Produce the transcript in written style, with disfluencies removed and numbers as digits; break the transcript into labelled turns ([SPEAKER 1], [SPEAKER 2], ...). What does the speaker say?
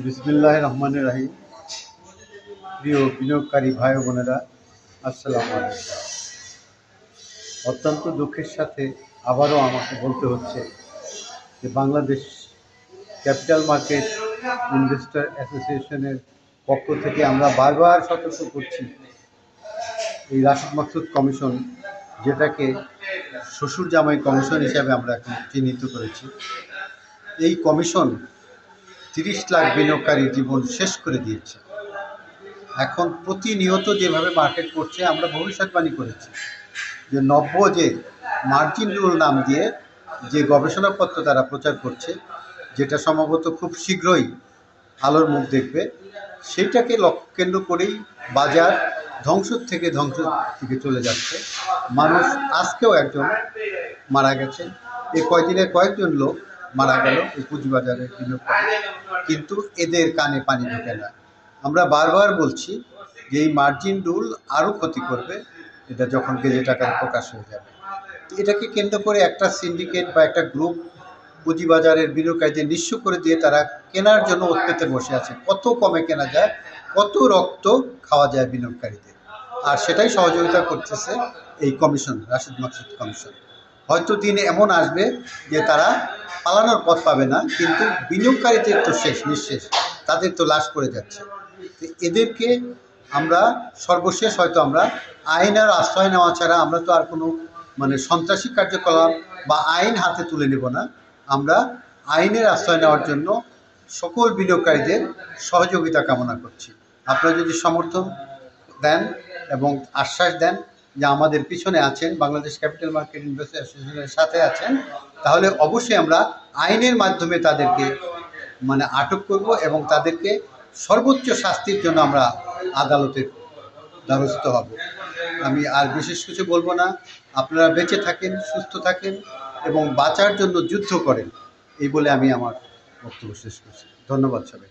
[SPEAKER 1] বিসমিল্লাহির রহমানির রহিম। প্রিয় বিনিয়োগকারী ভাই ও বোনেরা, আসসালামু আলাইকুম। অত্যন্ত দুঃখের সাথে আবারও আমাকে বলতে হচ্ছে যে বাংলাদেশ ক্যাপিটাল মার্কেট ইনভেস্টর অ্যাসোসিয়েশনের পক্ষ থেকে আমরা বারবার সতর্ক করছি, এই রাশিদ মাকসুদ কমিশন, যেটাকে শ্বশুর জামাই কমিশন হিসাবে আমরা এখন চিহ্নিত করেছি, এই কমিশন 30 লাখ বিনিয়োগকারী জীবন শেষ করে দিয়েছে। এখন প্রতিনিয়ত যেভাবে মার্কেট করছে, আমরা ভবিষ্যৎবাণী করেছি যে যে মার্জিন রুল নাম দিয়ে যে গবেষণাপত্র তারা প্রচার করছে, যেটা সম্ভবত খুব শীঘ্রই আলোর মুখ দেখবে, সেইটাকে লক্ষ্য কেন্দ্র করেই বাজার ধ্বংসের দিকে চলে যাচ্ছে। মানুষ আজকেও একজন মারা গেছে, এই কয়দিনে কয়েকজন লোক মারা গেল এই পুঁজিবাজারে বিনিয়োগ করে, কিন্তু এদের কানে পানি ঢোকে না। আমরা বারবার বলছি যে এই মার্জিন রুল আরও ক্ষতি করবে, এটা যখন গেজেট আকারে প্রকাশ হয়ে যাবে। এটাকে কেন্দ্র করে একটা সিন্ডিকেট বা একটা গ্রুপ পুঁজিবাজারের বিনিয়োগকারীদের নিঃস্ব করে দিয়ে তারা কেনার জন্য ওৎপেতে বসে আছে, কত কমে কেনা যায়, কত রক্ত খাওয়া যায় বিনিয়োগকারীদের। আর সেটাই সহযোগিতা করতেছে এই কমিশন, রাশিদ মাকসুদ কমিশন। হয়তো দিনে এমন আসবে যে তারা পালানোর পথ পাবে না, কিন্তু বিনিয়োগকারীদের তো নিঃশেষ, তাদের তো লাশ পড়ে যাচ্ছে। এদেরকে আমরা সর্বশেষ হয়তো আমরা আইনের আশ্রয় নেওয়া ছাড়া আমরা তো আর কোনো সন্ত্রাসী কার্যকলাপ বা আইন হাতে তুলে নেব না। আমরা আইনের আশ্রয় নেওয়ার জন্য সকল বিনিয়োগকারীদের সহযোগিতা কামনা করছি। আপনারা যদি সমর্থন দেন এবং আশ্বাস দেন যে আমাদের পিছনে আছেন, বাংলাদেশ ক্যাপিটাল মার্কেট ইনভেস্টর অ্যাসোসিয়েশনের সাথে আছেন, তাহলে অবশ্যই আমরা আইনের মাধ্যমে তাদেরকে আটক করব এবং তাদেরকে সর্বোচ্চ শাস্তির জন্য আমরা আদালতের দ্বারস্থ হব। আমি আর বিশেষ কিছু বলবো না। আপনারা বেঁচে থাকেন, সুস্থ থাকেন এবং বাঁচার জন্য যুদ্ধ করেন, এই বলে আমি আমার বক্তব্য শেষ করছি। ধন্যবাদ সবাই।